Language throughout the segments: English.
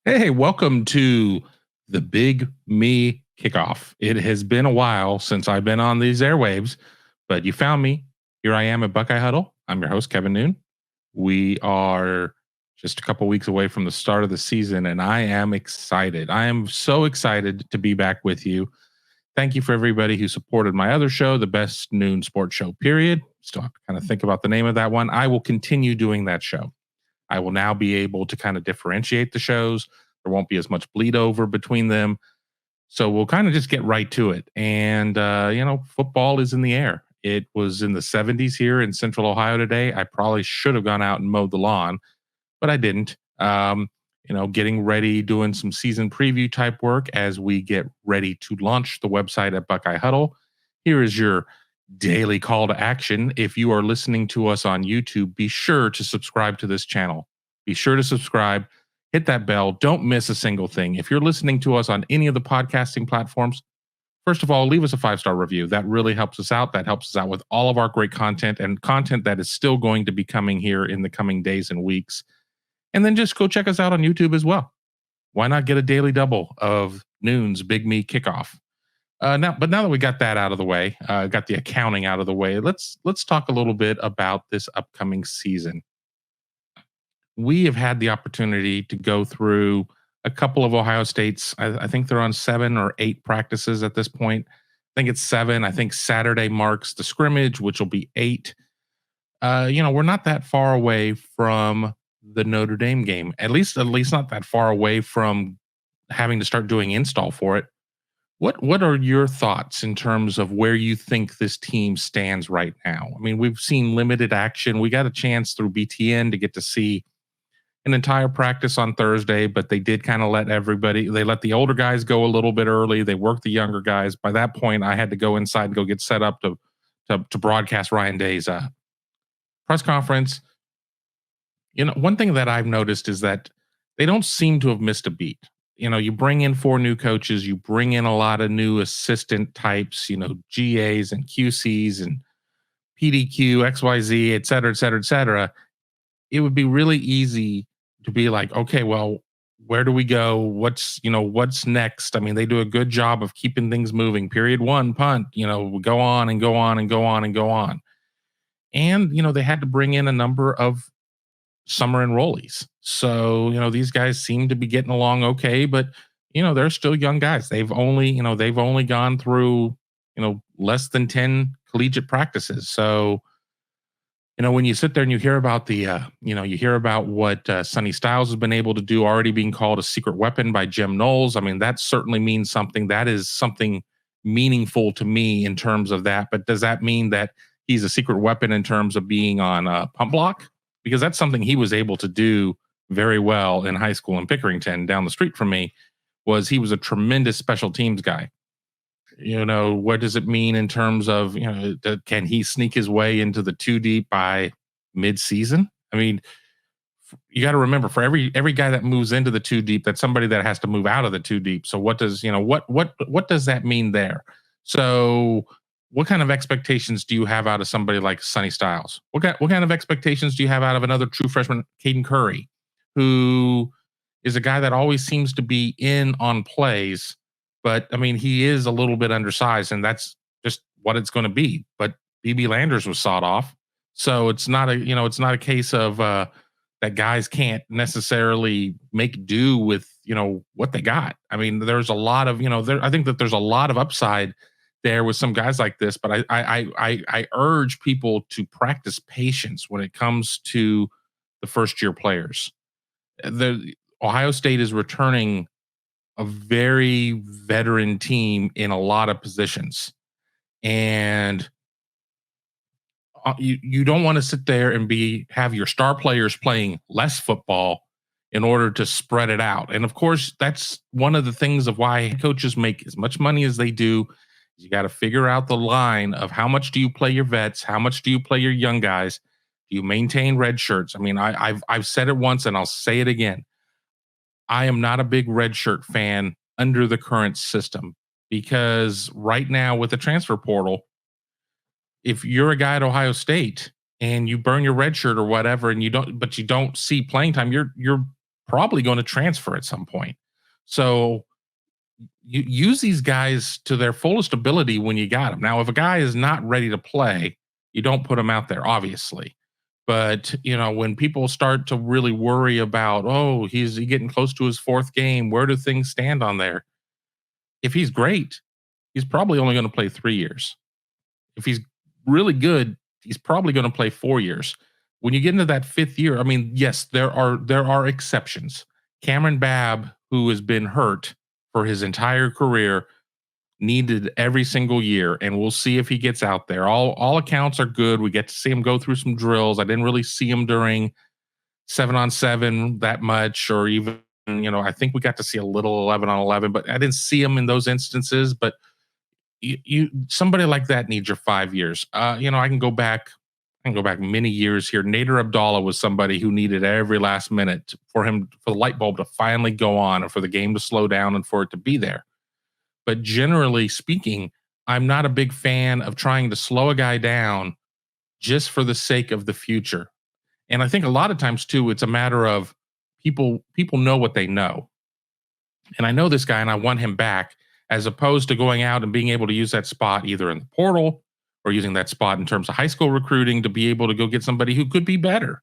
Hey, welcome to the Big Me Kickoff. It has been a while since I've been on these airwaves, but you found me. Here I am at Buckeye Huddle. I'm your host, Kevin Noon. We are just a couple weeks away from the start of the season, and I am excited. I am so excited to be back with you. Thank you for everybody who supported my other show, the Best Noon Sports Show, period. Still have to kind of think about the name of that one. I will continue doing that show. I will now be able to kind of differentiate the shows. There won't be as much bleed over between them. So we'll kind of just get right to it. And, football is in the air. It was in the 70s here in Central Ohio today. I probably should have gone out and mowed the lawn, but I didn't. Getting ready, doing some season preview type work as we get ready to launch the website at Buckeye Huddle. Here is your daily call to action. If you are listening to us on YouTube, be sure to subscribe to this channel. Be sure to subscribe, hit that bell. Don't miss a single thing. If you're listening to us on any of the podcasting platforms, first of all, leave us a 5-star review. That really helps us out. That helps us out with all of our great content and content that is still going to be coming here in the coming days and weeks. And then just go check us out on YouTube as well. Why not get a daily double of Noon's Big Me Kickoff? Now that we got that out of the way, got the accounting out of the way, let's talk a little bit about this upcoming season. We have had the opportunity to go through a couple of Ohio State's. I think they're on 7 or 8 practices at this point. I think it's 7. I think Saturday marks the scrimmage, which will be 8. We're not that far away from the Notre Dame game. At least not that far away from having to start doing install for it. What are your thoughts in terms of where you think this team stands right now? I mean, we've seen limited action. We got a chance through BTN to get to see an entire practice on Thursday, but they did kind of let the older guys go a little bit early. They worked the younger guys. By that point, I had to go inside and go get set up to broadcast Ryan Day's press conference. One thing that I've noticed is that they don't seem to have missed a beat. You bring in 4 new coaches, you bring in a lot of new assistant types, GAs and QCs and PDQ, XYZ, et cetera, et cetera, et cetera. It would be really easy to be like, okay, well, where do we go? What's next? I mean, they do a good job of keeping things moving. Period 1, punt, we go on and go on and go on and go on. And, they had to bring in a number of summer enrollees. So, these guys seem to be getting along okay, but they're still young guys. They've only gone through, less than 10 collegiate practices. So, when you sit there and you hear about what Sonny Styles has been able to do, already being called a secret weapon by Jim Knowles. I mean, that certainly means something. That is something meaningful to me in terms of that. But does that mean that he's a secret weapon in terms of being on a pump block? Because that's something he was able to do very well in high school in Pickerington down the street from me. He was a tremendous special teams guy. What does it mean in terms of, can he sneak his way into the 2 deep by mid-season? I mean, you got to remember, for every guy that moves into the 2 deep, that's somebody that has to move out of the 2 deep. So what does that mean there? So what kind of expectations do you have out of somebody like Sonny Styles? What kind of expectations do you have out of another true freshman, Caden Curry, who is a guy that always seems to be in on plays, but I mean, he is a little bit undersized, and that's just what it's going to be. But BB Landers was sawed off, so it's not a case of that guys can't necessarily make do with what they got. I mean, there's a lot of I think that there's a lot of upside there with some guys like this, but I urge people to practice patience when it comes to the first year players. The Ohio State is returning a very veteran team in a lot of positions, and you don't want to sit there and have your star players playing less football in order to spread it out. And of course, that's one of the things of why coaches make as much money as they do. You got to figure out the line of how much do you play your vets, how much do you play your young guys, do you maintain red shirts? I mean, I've said it once and I'll say it again. I am not a big red shirt fan under the current system, because right now with the transfer portal, if you're a guy at Ohio State and you burn your red shirt or whatever, and you don't see playing time, you're probably going to transfer at some point. So you use these guys to their fullest ability when you got them. Now, if a guy is not ready to play, you don't put him out there, obviously. But when people start to really worry about, oh, he's he getting close to his fourth game, where do things stand on there? If he's great, he's probably only going to play 3 years. If he's really good, he's probably going to play 4 years. When you get into that fifth year, I mean, yes, there are exceptions. Cameron Babb, who has been hurt for his entire career, needed every single year, and we'll see if he gets out there. All accounts are good. We get to see him go through some drills. I didn't really see him during 7-on-7 that much, or even I think we got to see a little 11-on-11, but I didn't see him in those instances. But you somebody like that needs your 5 years. I can go back. I can go back many years here. Nader Abdallah was somebody who needed every last minute for the light bulb to finally go on, and for the game to slow down, and for it to be there. But generally speaking, I'm not a big fan of trying to slow a guy down just for the sake of the future. And I think a lot of times too, it's a matter of people know what they know. And I know this guy and I want him back, as opposed to going out and being able to use that spot either in the portal or using that spot in terms of high school recruiting to be able to go get somebody who could be better,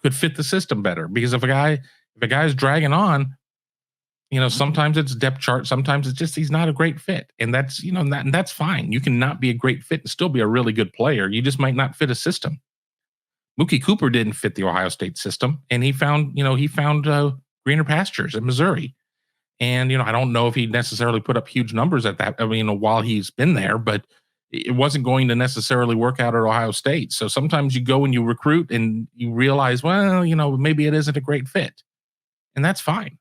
could fit the system better. Because if a guy's dragging on, sometimes it's depth chart, sometimes it's just he's not a great fit. And that's, and that's fine. You can not be a great fit and still be a really good player. You just might not fit a system. Mookie Cooper didn't fit the Ohio State system, and he found greener pastures in Missouri. And, I don't know if he necessarily put up huge numbers at that, while he's been there, but it wasn't going to necessarily work out at Ohio State. So sometimes you go and you recruit and you realize, well, maybe it isn't a great fit. And that's fine.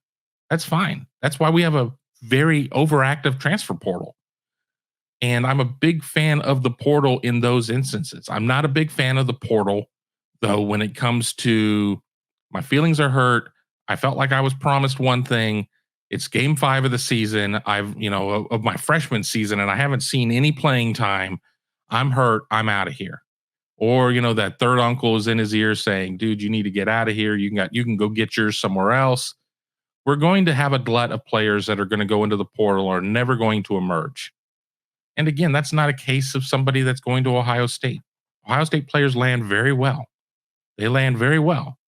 That's fine. That's why we have a very overactive transfer portal. And I'm a big fan of the portal in those instances. I'm not a big fan of the portal, though, when it comes to my feelings are hurt. I felt like I was promised one thing. It's game 5 of the season. Of my freshman season, and I haven't seen any playing time. I'm hurt. I'm out of here. Or, that third uncle is in his ear saying, dude, you need to get out of here. You can go get yours somewhere else. We're going to have a glut of players that are going to go into the portal or never going to emerge. And again, that's not a case of somebody that's going to Ohio State. Ohio State players land very well. They land very well.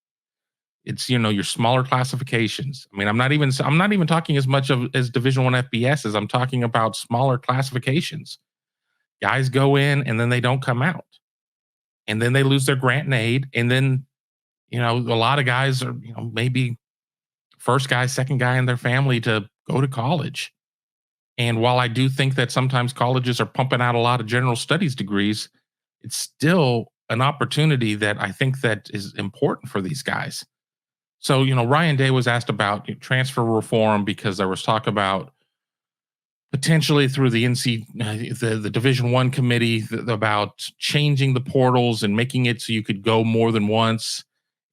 It's, your smaller classifications. I mean, I'm not even talking as much as Division I FBS as I'm talking about smaller classifications. Guys go in and then they don't come out. And then they lose their grant and aid. And then, a lot of guys are, maybe first guy, second guy in their family to go to college. And while I do think that sometimes colleges are pumping out a lot of general studies degrees, it's still an opportunity that I think that is important for these guys. So, Ryan Day was asked about transfer reform because there was talk about potentially through the the Division I committee about changing the portals and making it so you could go more than once.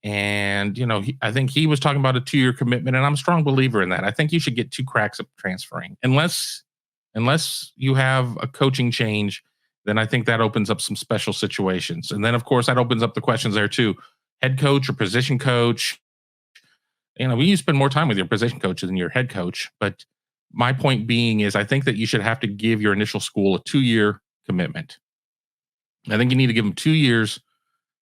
And, I think he was talking about a 2-year commitment, and I'm a strong believer in that. I think you should get 2 cracks at transferring unless you have a coaching change. Then I think that opens up some special situations. And then, of course, that opens up the questions there too. Head coach or position coach. You spend more time with your position coach than your head coach. But my point being is I think that you should have to give your initial school a 2-year commitment. I think you need to give them 2 years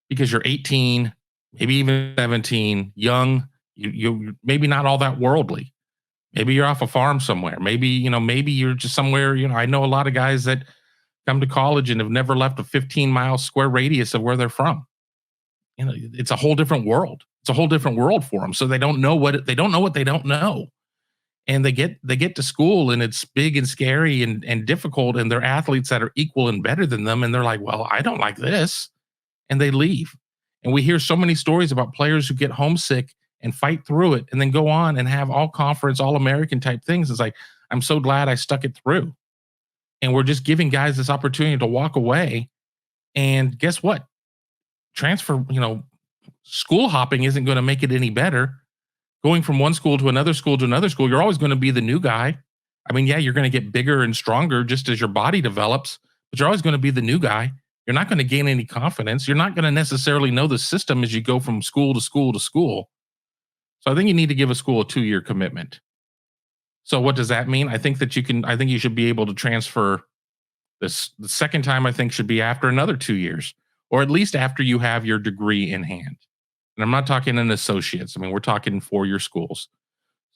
because you're 18, maybe even 17, young. You maybe not all that worldly. Maybe you're off a farm somewhere. Maybe, maybe you're just somewhere, I know a lot of guys that come to college and have never left a 15-mile square radius of where they're from. It's a whole different world. It's a whole different world for them. So they don't know what they don't know. And they get to school and it's big and scary and difficult. And they're athletes that are equal and better than them. And they're like, well, I don't like this. And they leave. And we hear so many stories about players who get homesick and fight through it and then go on and have all conference, all American type things. It's like, I'm so glad I stuck it through. And we're just giving guys this opportunity to walk away. And guess what? Transfer, school hopping isn't going to make it any better. Going from one school to another school to another school, you're always going to be the new guy. I mean, yeah, you're going to get bigger and stronger just as your body develops, but you're always going to be the new guy. You're not going to gain any confidence. You're not going to necessarily know the system as you go from school to school to school. So I think you need to give a school a 2-year commitment. So what does that mean? I think you should be able to transfer this. The second time I think should be after another 2 years, or at least after you have your degree in hand. And I'm not talking an associate's. I mean, we're talking 4-year schools.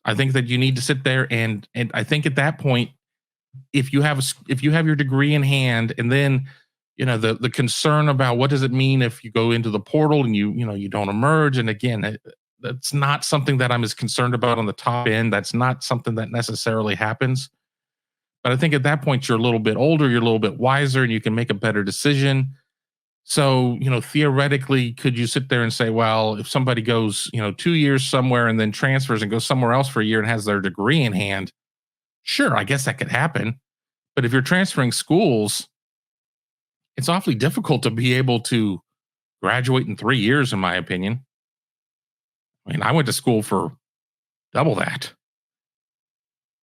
I think that you need to sit there and I think at that point, if you have your degree in hand, and then the concern about what does it mean if you go into the portal and you don't emerge, and again, that's not something that I'm as concerned about on the top end. That's not something that necessarily happens. But I think at that point you're a little bit older, you're a little bit wiser, and you can make a better decision. So, theoretically, could you sit there and say, well, if somebody goes, 2 years somewhere and then transfers and goes somewhere else for a year and has their degree in hand, sure, I guess that could happen. But if you're transferring schools, it's awfully difficult to be able to graduate in 3 years, in my opinion. I mean, I went to school for double that.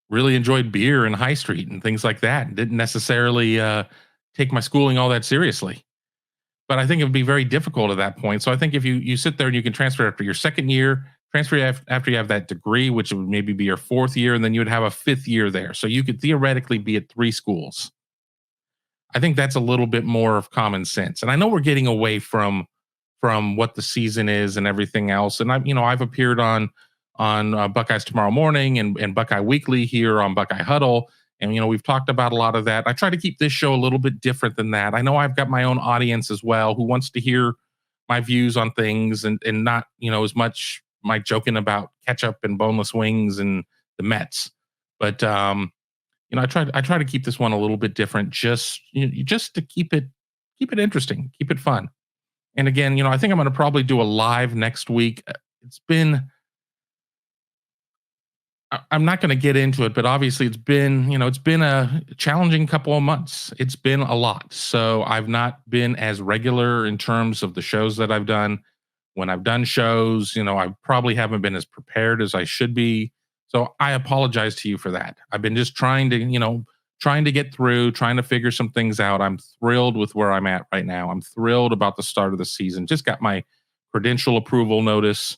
Really enjoyed beer and High Street and things like that, and didn't necessarily take my schooling all that seriously. But I think it would be very difficult at that point. So I think if you sit there and you can transfer after your second year, transfer after you have that degree, which would maybe be your fourth year, and then you would have a fifth year there. So you could theoretically be at 3 schools. I think that's a little bit more of common sense. And I know we're getting away from what the season is and everything else. And I've appeared on Buckeyes Tomorrow Morning and Buckeye Weekly here on Buckeye Huddle. And, we've talked about a lot of that. I try to keep this show a little bit different than that. I know I've got my own audience as well who wants to hear my views on things and not, as much my joking about ketchup and boneless wings and the Mets. But, I try to keep this one a little bit different, just to keep it interesting, keep it fun. And again, I think I'm going to probably do a live next week. It's been I'm not going to get into it, but obviously it's been a challenging couple of months. It's been a lot. So I've not been as regular in terms of the shows that I've done. When I've done shows, I probably haven't been as prepared as I should be. So I apologize to you for that. I've been just trying to get through, trying to figure some things out. I'm thrilled with where I'm at right now. I'm thrilled about the start of the season. Just got my credential approval notice.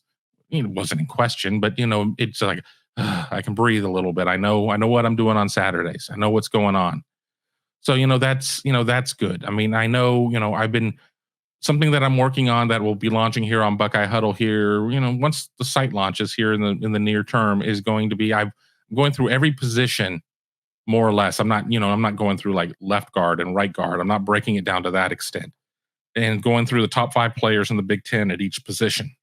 It wasn't in question, but it's like, I can breathe a little bit. I know what I'm doing on Saturdays. I know what's going on. So, that's good. I mean, I know, I've been something that I'm working on that will be launching here on Buckeye Huddle here, once the site launches here in the near term is going to be, I'm going through every position more or less. I'm not going through like left guard and right guard. I'm not breaking it down to that extent, and going through the top 5 players in the Big Ten at each position.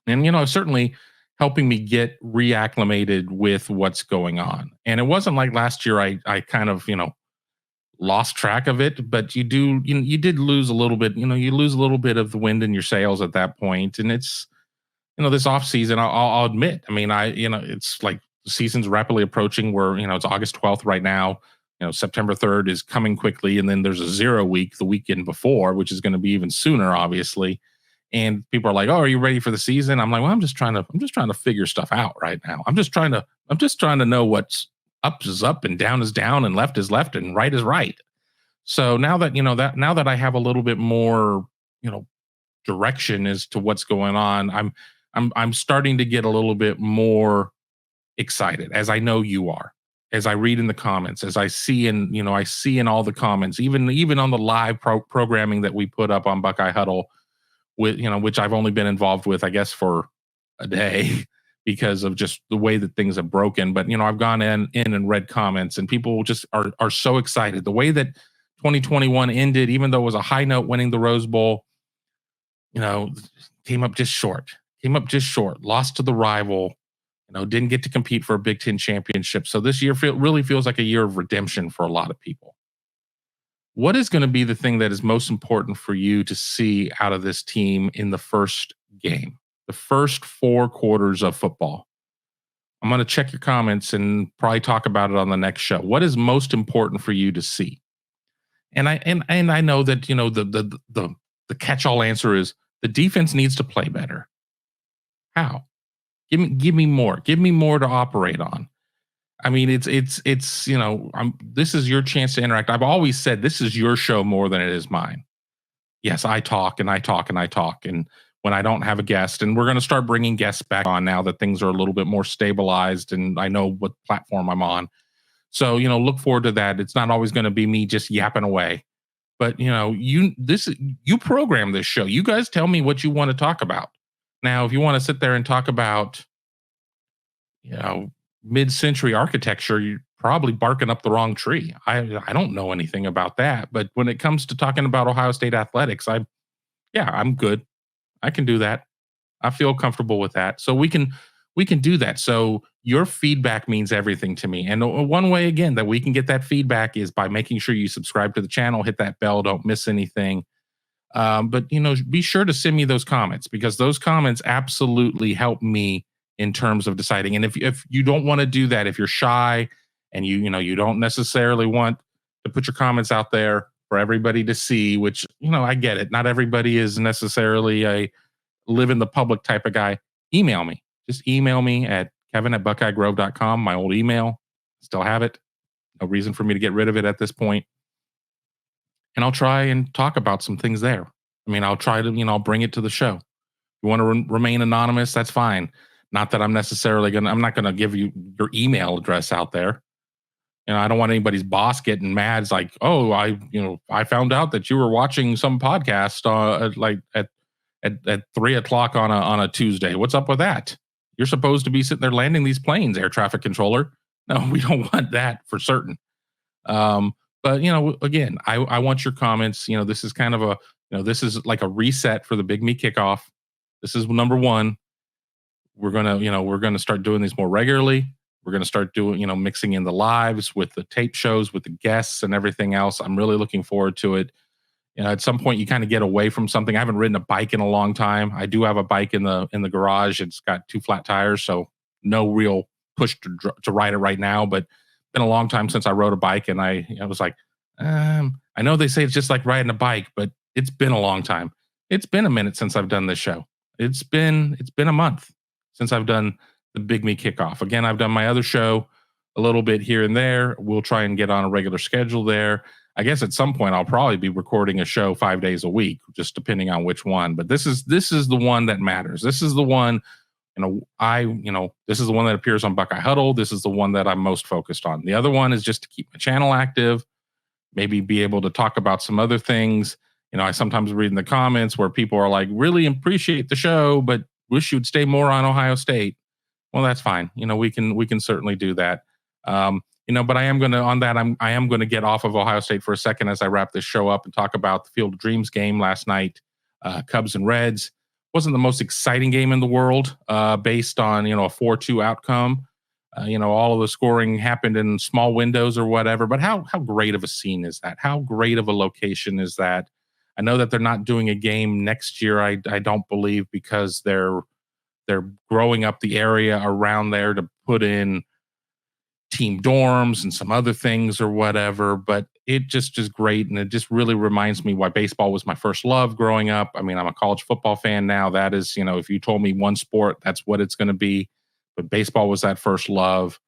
And, certainly helping me get reacclimated with what's going on. And it wasn't like last year I kind of, lost track of it, but you did lose a little bit, you lose a little bit of the wind in your sails at that point. And it's, this off season, I'll admit, I mean, it's like the season's rapidly approaching where, it's August 12th right now, September 3rd is coming quickly. And then there's a 0 week the weekend before, which is going to be even sooner, obviously. And people are like, "Oh, are you ready for the season?" I'm like, "Well, I'm just trying to figure stuff out right now. I'm just trying to know what's up is up and down is down and left is left and right is right." So now that I have a little bit more, direction as to what's going on, I'm starting to get a little bit more excited, as I know you are, as I read in the comments, as I see in all the comments, even on the live programming that we put up on Buckeye Huddle, with which I've only been involved with, I guess, for a day because of just the way that things have broken. But I've gone in and read comments, and people just are so excited. The way that 2021 ended, even though it was a high note winning the Rose Bowl, came up just short. Lost to the rival. Didn't get to compete for a Big Ten championship. So this year really feels like a year of redemption for a lot of people. What is going to be the thing that is most important for you to see out of this team in the first game, the first 4 quarters of football? I'm going to check your comments and probably talk about it on the next show. What is most important for you to see? And I know that the catch-all answer is the defense needs to play better. How? Give me more. Give me more to operate on. I mean, it's this is your chance to interact. I've always said this is your show more than it is mine. Yes, I talk and I talk and I talk. And when I don't have a guest. And we're going to start bringing guests back on now that things are a little bit more stabilized and I know what platform I'm on. So, look forward to that. It's not always going to be me just yapping away. But, you program this show. You guys tell me what you want to talk about. Now, if you want to sit there and talk about, you know, mid-century architecture, you're probably barking up the wrong tree. I don't know anything about that, but when it comes to talking about Ohio State athletics, I'm good. I can do that. I feel comfortable with that. So we can do that. So your feedback means everything to me. And one way again that we can get that feedback is by making sure you subscribe to the channel, hit that bell, don't miss anything. But be sure to send me those comments because those comments absolutely help me in terms of deciding. And if you don't want to do that, if you're shy and you don't necessarily want to put your comments out there for everybody to see, which I get it. Not everybody is necessarily a live in the public type of guy. Email me. Just email me at kevin@buckeyegrove.com. My old email. Still have it. No reason for me to get rid of it at this point. And I'll try and talk about some things there. I mean, I'll try to, I'll bring it to the show. If you want to remain anonymous, that's fine. Not that I'm not going to give you your email address out there. I don't want anybody's boss getting mad. It's like, oh, I found out that you were watching some podcast at 3:00 on a Tuesday. What's up with that? You're supposed to be sitting there landing these planes, air traffic controller. No, we don't want that for certain. But again, I want your comments. This is kind of this is like a reset for the Big Me Kickoff. This is number one. We're gonna start doing these more regularly. We're gonna start doing mixing in the lives with the tape shows with the guests and everything else. I'm really looking forward to it. At some point you kind of get away from something. I haven't ridden a bike in a long time. I do have a bike in the garage. It's got 2 flat tires, so no real push to ride it right now. But been a long time since I rode a bike, and I was like, I know they say it's just like riding a bike, but it's been a long time. It's been a minute since I've done this show. It's been a month since I've done the Big Me Kickoff. Again, I've done my other show a little bit here and there. We'll try and get on a regular schedule there. I guess at some point I'll probably be recording a show 5 days a week, just depending on which one. But this is the one that matters. This is the one, this is the one that appears on Buckeye Huddle. This is the one that I'm most focused on. The other one is just to keep my channel active, maybe be able to talk about some other things. I sometimes read in the comments where people are like, really appreciate the show, but wish you'd stay more on Ohio State. Well, that's fine. We can certainly do that. But I am going to get off of Ohio State for a second as I wrap this show up and talk about the Field of Dreams game last night. Cubs and Reds wasn't the most exciting game in the world, based on, a 4-2 outcome. All of the scoring happened in small windows or whatever, but how great of a scene is that? How great of a location is that? I know that they're not doing a game next year. I don't believe, because they're growing up the area around there to put in team dorms and some other things or whatever, but it just is great. And it just really reminds me why baseball was my first love growing up. I mean, I'm a college football fan now. That is, if you told me one sport, that's what it's going to be. But baseball was that first love.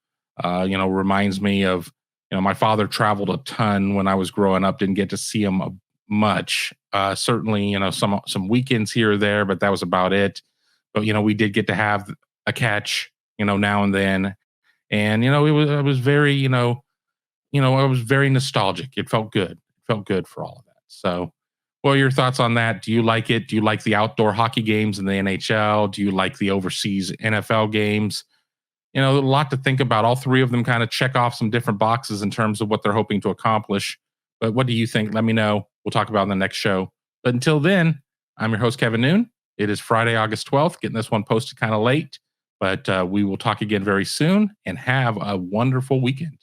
Reminds me of, my father traveled a ton when I was growing up, didn't get to see him much. Certainly, some weekends here or there, but that was about it. But, we did get to have a catch, now and then. And, I was very, I was very nostalgic. It felt good. It felt good for all of that. So what are your thoughts on that? Do you like it? Do you like the outdoor hockey games in the NHL? Do you like the overseas NFL games? A lot to think about. All three of them kind of check off some different boxes in terms of what they're hoping to accomplish. But what do you think? Let me know. We'll talk about it in the next show. But until then, I'm your host, Kevin Noon. It is Friday, August 12th, getting this one posted kind of late. But we will talk again very soon, and have a wonderful weekend.